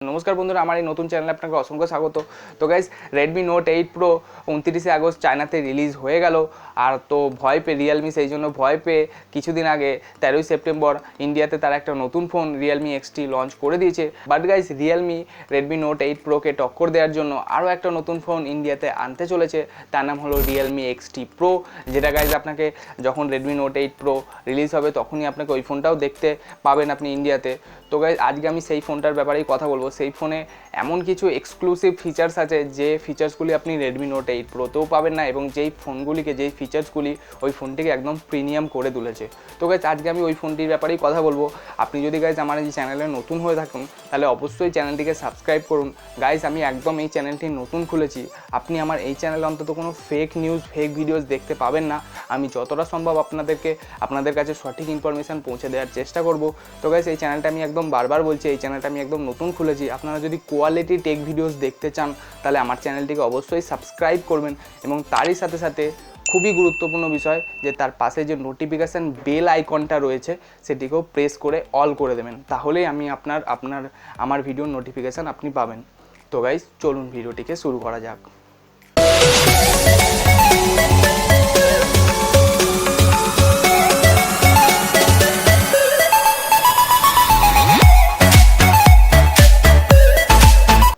নমস্কার বন্ধুরা, আমার এই নতুন চ্যানেলে আপনাকে অসংখ্য স্বাগত। তো গাইজ, রেডমি নোট 8 প্রো 29শে আগস্ট চায়নাতে রিলিজ হয়ে গেল। আর তো ভয় পেয়ে রিয়েলমি, সেই জন্য ভয় পেয়ে কিছুদিন আগে 13ই সেপ্টেম্বর ইন্ডিয়াতে তারা একটা নতুন ফোন রিয়েলমি এক্সটি লঞ্চ করে দিয়েছে। But guys, Realme Redmi Note 8 প্রোকে টক্কর দেওয়ার জন্য আরও একটা নতুন ফোন ইন্ডিয়াতে আনতে চলেছে। তার নাম হলো রিয়েলমি এক্সটি প্রো, যেটা গাইজ আপনাকে যখন রেডমি নোট 8 প্রো রিলিজ হবে তখনই আপনাকে ওই ফোনটাও দেখতে পাবেন আপনি ইন্ডিয়াতে। তো গাইজ, আজকে আমি সেই ফোনটার ব্যাপারেই কথা বলবো। সেই ফোনে এমন কিছু এক্সক্লুসিভ ফিচার্স আছে যে ফিচার্সগুলি আপনি রেডমি নোট 8 প্রোতেও পাবেন না, এবং যেই ফোনগুলিকে, যেই ফিচার্সগুলি ওই ফোনটিকে একদম প্রিমিয়াম করে তুলেছে। তো গাইজ, আজকে আমি ওই ফোনটির ব্যাপারেই কথা বলবো। আপনি যদি গাইজ আমার এই চ্যানেলে নতুন হয়ে থাকুন তাহলে অবশ্যই চ্যানেলটিকে সাবস্ক্রাইব করুন। গাইজ, আমি একদম এই চ্যানেলটি নতুন খুলেছি। আপনি আমার এই চ্যানেলে অন্তত কোনো ফেক নিউজ, ফেক ভিডিওস দেখতে পাবেন না। আমি যতটা সম্ভব আপনাদের কাছে সঠিক ইনফরমেশান পৌঁছে দেওয়ার চেষ্টা করব। তো গাইজ, এই চ্যানেলটা আমি একদম বারবার বলছি, এই চ্যানেলটা আমি একদম নতুন খুলেছি। আপনারা যদি কোয়ালিটি টেক ভিডিওস দেখতে চান তাহলে আমার চ্যানেলটিকে অবশ্যই সাবস্ক্রাইব করবেন, এবং তারই সাথে সাথে খুবই গুরুত্বপূর্ণ বিষয় যে তার পাশে যে নোটিফিকেশান বেল আইকনটা রয়েছে সেটিকেও প্রেস করে অল করে দেবেন, তাহলেই আমি আমার ভিডিওর নোটিফিকেশান আপনি পাবেন। তো গাইজ, চলুন ভিডিওটিকে শুরু করা যাক।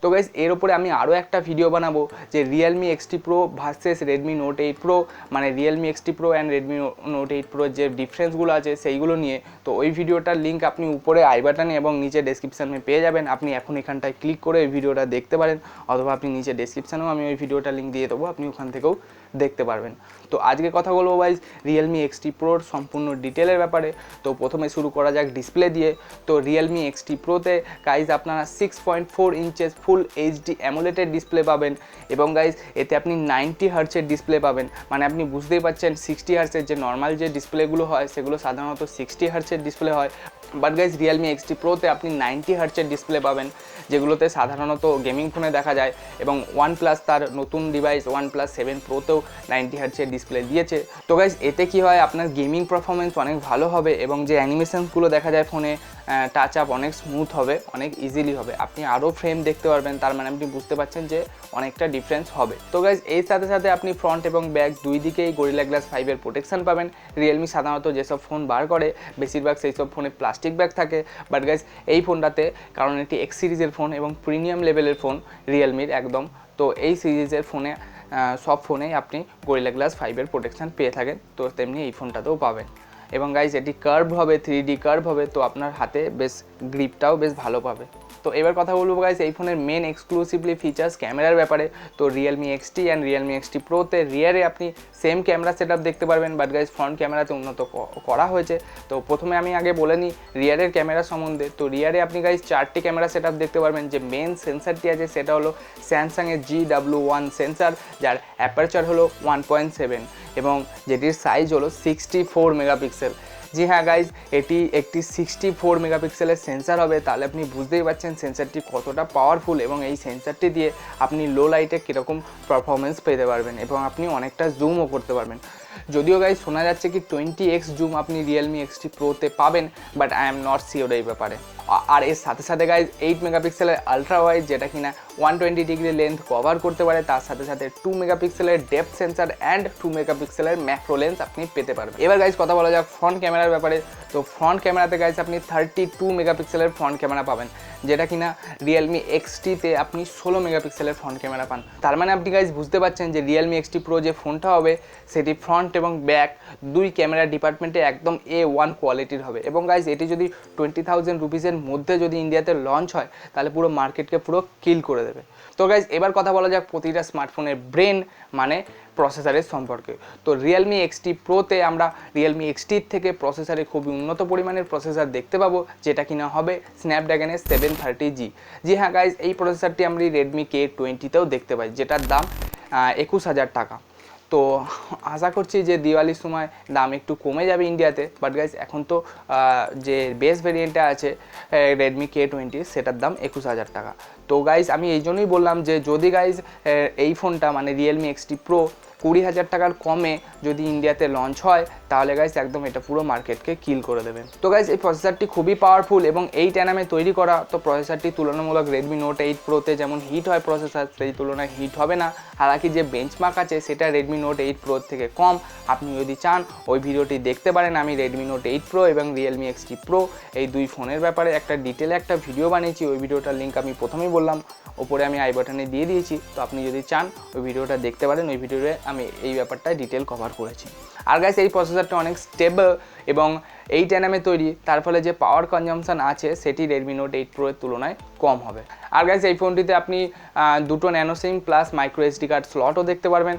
তো গাইজ, এর উপরে আমি আরও একটা ভিডিও বানাবো যে Realme XT Pro versus Redmi Note 8 Pro, মানে Realme XT Pro and Redmi Note 8 প্রোর যে ডিফারেন্সগুলো আছে সেইগুলো নিয়ে। তো ওই ভিডিওটার লিঙ্ক আপনি উপরে আই বাটনে এবং নিচে ডেসক্রিপশানে পেয়ে যাবেন। আপনি এখন এখানটায় ক্লিক করে ওই ভিডিওটা দেখতে পারেন, অথবা আপনি নিচে ডেসক্রিপশানেও আমি ওই ভিডিওটার লিঙ্ক দিয়ে দেবো, আপনি ওখান থেকেও দেখতে পারবেন। তো আজকে কথা বলবো গাইজ রিয়েলমি এক্সটি প্রোর সম্পূর্ণ ডিটেলের ব্যাপারে। তো প্রথমে শুরু করা যাক ডিসপ্লে দিয়ে। তো রিয়েলমি এক্সটি প্রোতে গাইজ আপনারা 6.4 inches full HD AMOLED display পাবেন, এবং গাইজ এতে আপনি 90 হার্টজের ডিসপ্লে পাবেন। মানে আপনি বুঝতেই পারছেন, 60 হার্টজের যে নর্মাল যে ডিসপ্লেগুলো হয় সেগুলো সাধারণত 60 হার্টজের ডিসপ্লে হয়। বাট গাইজ, রিয়েলমি এক্সটি প্রোতে আপনি 90 হার্টজের ডিসপ্লে পাবেন, যেগুলোতে সাধারণত গেমিং ফোনে দেখা যায়। এবং OnePlus তার নতুন ডিভাইস OnePlus 7 প্রোতেও 90 হার্টজের ডিসপ্লে দিয়েছে। তো গাইজ, এতে কি হয়, আপনার গেমিং পারফরমেন্স অনেক ভালো হবে, এবং যে অ্যানিমেশনসগুলো দেখা যায় ফোনে, টাচ আপ অনেক স্মুথ হবে, অনেক ইজিলি হবে। আপনি আরও ফ্রেম দেখতে পারবেন, তার মানে আপনি বুঝতে পারছেন যে অনেকটা ডিফারেন্স হবে। তো গাইজ, এর সাথে সাথে আপনি ফ্রন্ট এবং ব্যাক দুই দিকেই গরিলা গ্লাস 5-এর প্রোটেকশন পাবেন। রিয়েলমি সাধারণত যেসব ফোন বার করে বেশিরভাগ সেই সব ফোনে প্লাস্টিক ব্যাগ থাকে। বাট গাইজ, এই ফোনটাতে, কারণ এটি এক্স সিরিজের ফোন এবং প্রিমিয়াম লেভেলের ফোন রিয়েলমির একদম, তো এই সিরিজের ফোনে সব ফোনেই আপনি গরিলা গ্লাস 5-এর প্রোটেকশান পেয়ে থাকেন। তো তেমনি এই ফোনটাতেও পাবেন। এবং গাইজ, এটি কার্ভ হবে, 3D কার্ভ হবে, তো আপনার হাতে বেশ গ্রিপটাও বেশ ভালো পাবে। তো এবার কথা বলবো গাইজ এই ফোনের মেন এক্সক্লুসিভলি ফিচার্স ক্যামেরার ব্যাপারে। তো Realme XT and Realme XT প্রোতে রিয়ারে আপনি সেম ক্যামেরা সেট দেখতে পারবেন, বাট গাইজ ফ্রন্ট ক্যামেরাতে উন্নত করা হয়েছে। তো প্রথমে আমি আগে বলে নিই রিয়ারের ক্যামেরা সম্বন্ধে। তো রিয়ারে আপনি গাইজ 4টি ক্যামেরা সেট দেখতে পারবেন। যে মেন সেন্সারটি আছে সেটা হলো স্যামসাংয়ের GW1 সেন্সার, যার অ্যাপারচার হলো 1.7, এবং যেটির সাইজ হলো 64 মেগাপিক্সেল। জি হ্যাঁ গাইজ, এটি একটি 64 মেগাপিক্সেলের সেন্সার হবে। তাহলে আপনি বুঝতেই পারছেন সেন্সারটি কতটা পাওয়ারফুল, এবং এই সেন্সারটি দিয়ে আপনি লো লাইটে কীরকম পারফরমেন্স পেতে পারবেন, এবং আপনি অনেকটা জুমও করতে পারবেন। যদিও গাইজ শোনা যাচ্ছে কি 20x জুম আপনি রিয়েলমি এক্সটি প্রোতে পাবেন, but I am not sure এই ব্যাপারে। আর এর সাথে সাথে গাইজ 8 মেগাপিক্সেলের আলট্রা ওয়াইড, যেটা কিনা 120 ডিগ্রি লেন্থ কভার করতে পারে, তার সাথে সাথে 2 মেগাপিক্সেলের ডেপথ সেন্সার অ্যান্ড 2 মেগাপিক্সেলের ম্যাক্রো লেন্স আপনি পেতে পারবেন। এবার গাইজ কথা বলা যাক ফ্রন্ট ক্যামেরার ব্যাপারে। তো ফ্রন্ট ক্যামেরাতে গাইজ আপনি 32 মেগাপিক্সেলের ফ্রন্ট ক্যামেরা পাবেন, যেটা কিনা রিয়েলমি এক্সটিতে আপনি 16 মেগাপিক্সেলের ফ্রন্ট ক্যামেরা পান। তার মানে আপনি গাইজ বুঝতে পারছেন যে রিয়েলমি এক্সটি প্রো যে ফোনটা হবে সেটি ফ্রন্ট এবং ব্যাক দুই ক্যামেরা ডিপার্টমেন্টে একদম A1 কোয়ালিটির হবে। এবং গাইজ এটি যদি 20,000 রুপিসের মধ্যে যদি ইন্ডিয়াতে লঞ্চ হয় তাহলে পুরো মার্কেটকে পুরো কিল করে দেবে। তো গাইজ, এবার কথা বলা যাক প্রতিটা স্মার্টফোনের ব্রেন মানে প্রসেসরের সম্পর্কে। তো রিয়েলমি এক্সটি প্রোতে আমরা রিয়েলমি এক্সটির থেকে প্রসেসরে খুবই উন্নত পরিমাণের প্রসেসর দেখতে পাবো, যেটা কিনা হবে স্ন্যাপড্রাগনের 730G। জি হ্যাঁ গাইজ, এই প্রসেসরটি আমরা রেডমি K20তেও দেখতে পাই, যেটার দাম 21,000 টাকা। তো আশা করছি যে দিওয়ালির সময় দাম একটু কমে যাবে ইন্ডিয়াতে। বাট গাইজ, এখন তো যে বেস ভেরিয়েন্টটা আছে রেডমি K20 সেটার দাম 21,000 টাকা। তো গাইজ, আমি এই জন্যই বললাম যে যদি গাইজ এই ফোনটা মানে রিয়েলমি এক্সটি প্রো 20,000 টাকার কমে যদি ইন্ডিয়াতে লঞ্চ হয় তাহলে গাইস একদম এটা পুরো মার্কেটকে কিল করে দেবে। তো গাইস এই প্রসেসরটি খুবই পাওয়ারফুল এবং 8 nm তৈরি করা। তো প্রসেসরটি তুলনামূলক রেডমি নোট 8 প্রোতে যেমন হিট হয় প্রসেসর, সেই তুলনায় হিট হবে না। হালাকি যে বেঞ্চমার্ক আছে সেটা রেডমি নোট 8 প্রো থেকে কম। আপনি যদি চান ওই ভিডিওটি দেখতে পারেন। আমি রেডমি নোট 8 প্রো এবং রিয়েলমি এক্সটি প্রো এই দুই ফোনের ব্যাপারে একটা ডিটেলে একটা ভিডিও বানিয়েছি। ওই ভিডিওটার লিঙ্ক আমি প্রথমেই বললাম ওপরে আমি আই বাটনে দিয়ে দিয়েছি। তো আপনি যদি চান ওই ভিডিওটা দেখতে পারেন। ওই ভিডিওতে আমি এই ব্যাপারটা ডিটেল কভার করেছি। আর গাইস এই প্রসেসরটা অনেক স্টেবল এবং 8 nm তৈরি, তার ফলে যে পাওয়ার কনজাম্পশন আছে সেটি রেডমি নোট 8 প্রো এর তুলনায় কম হবে। আর গাইস এই ফোনটিতে আপনি দুটো nano SIM plus micro SD card স্লটও দেখতে পারবেন।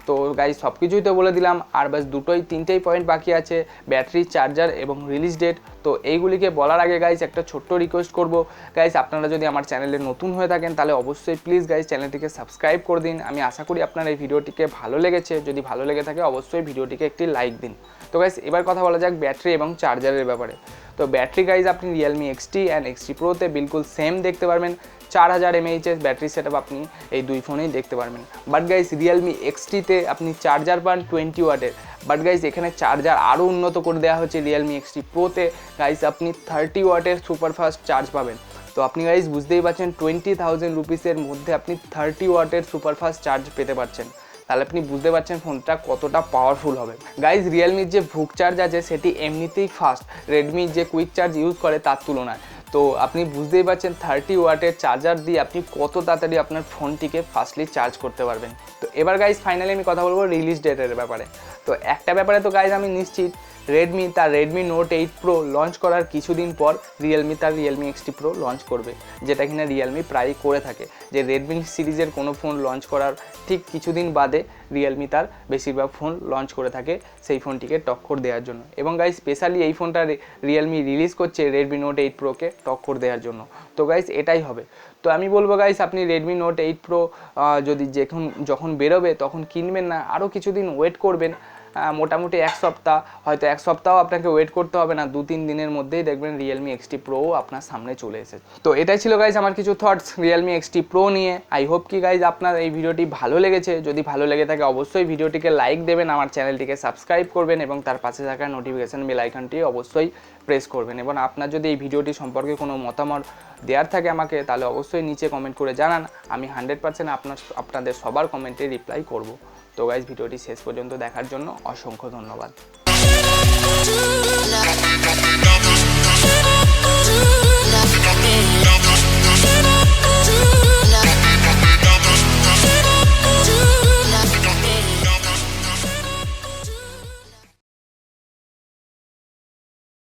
তো গাইস সব কিছুই তো বলে দিলাম, আর বাস তিনটেই পয়েন্ট বাকি আছে, ব্যাটারি, চার্জার এবং রিলিজ ডেট। তো এইগুলিকে বলার আগে গাইস একটা ছোট্ট রিকোয়েস্ট করব, গাইস আপনারা যদি আমার চ্যানেলে নতুন হয়ে থাকেন তাহলে অবশ্যই প্লিজ গাইস চ্যানেলটিকে সাবস্ক্রাইব করে দিন। আমি আশা করি আপনার এই ভিডিওটিকে ভালো লেগেছে। যদি ভালো লেগে থাকে অবশ্যই ভিডিওটিকে একটি লাইক দিন। তো গাইস এবার কথা বলা যাক ব্যাটারি এবং চার্জারের ব্যাপারে। তো ব্যাটারি গাইজ আপনি রিয়েলমি এক্সটি অ্যান্ড এক্সটি প্রোতে বিলকুল সেম দেখতে পারবেন। 4000 mAh ব্যাটারি সেটআপ আপনি এই দুই ফোনেই দেখতে পারবেন। বাট গাইজ রিয়েলমি এক্সটিতে আপনি চার্জার পান 20 ওয়াটের। বাট গাইজ এখানে চার্জার আরও উন্নত করে দেওয়া হচ্ছে। রিয়েলমি এক্সটি প্রোতে গাইজ আপনি 30 ওয়াটের সুপারফাস্ট চার্জ পাবেন। তো আপনি গাইজ বুঝতেই পারছেন 20,000 রুপিসের মধ্যে আপনি 30 ওয়াটের সুপারফাস্ট চার্জ পেতে পারছেন। তাহলে আপনি বুঝতে পারছেন ফোনটা কতটা পাওয়ারফুল হবে। গাইজ রিয়েলমির যে ভুক চার্জ আছে সেটি এমনিতেই ফাস্ট রেডমির যে কুইক চার্জ ইউজ করে তার তুলনায়। তো আপনি বুঝতেই পারছেন 30 ওয়াটের চার্জার দিয়ে আপনি কত তাড়াতাড়ি আপনার ফোনটিকে ফাস্টলি চার্জ করতে পারবেন। তো এবার গাইজ ফাইনালি আমি কথা বলবো রিলিজ ডেটের ব্যাপারে। তো একটা ব্যাপারে তো গাইজ আমি নিশ্চিত, রেডমি তার রেডমি নোট 8 প্রো লঞ্চ করার কিছুদিন পর রিয়েলমি তার রিয়েলমি এক্সটি প্রো লঞ্চ করবে, যেটা কিনা রিয়েলমি প্রায়ই করে থাকে। যে রেডমি সিরিজের কোনো ফোন লঞ্চ করার ঠিক কিছুদিন বাদে রিয়েলমি তার বেশিরভাগ ফোন লঞ্চ করে থাকে সেই ফোনটিকে টক্কর দেওয়ার জন্য। এবং গাইজ স্পেশালি এই ফোনটা রিয়েলমি রিলিজ করছে রেডমি নোট 8 প্রোকে টক্কর দেওয়ার জন্য। তো গাইজ এটাই হবে। তো আমি বলবো গাইজ আপনি রেডমি নোট 8 প্রো যদি যখন বেরোবে তখন কিনবেন না, আরও কিছুদিন ওয়েট করবেন। মোটামুটি এক সপ্তাহ, হয়তো এক সপ্তাহ আপনাকে ওয়েট করতে হবে না, 2-3 দিনের মধ্যেই দেখবেন রিয়েলমি এক্সটি প্রো আপনার সামনে চলে এসেছে। তো এটাই ছিল গাইজ আমার কিছু থটস রিয়েলমি এক্সটি প্রো নিয়ে। আই হোপ কি গাইজ আপনার এই ভিডিওটি ভালো লেগেছে। যদি ভালো লেগে থাকে অবশ্যই ভিডিওটিকে লাইক দেবেন, আমার চ্যানেলটিকে সাবস্ক্রাইব করবেন এবং তার পাশে থাকা নোটিফিকেশান বেল আইকনটি অবশ্যই প্রেস করবেন। এবং আপনার যদি এই ভিডিওটি সম্পর্কে কোনো মতামত দেওয়ার থাকে আমাকে তাহলে অবশ্যই নিচে কমেন্ট করে জানান। আমি 100% আপনাদের সবার কমেন্টে রিপ্লাই করব। তো গাইজ ভিডিওটি শেষ পর্যন্ত দেখার জন্য অসংখ্য ধন্যবাদ।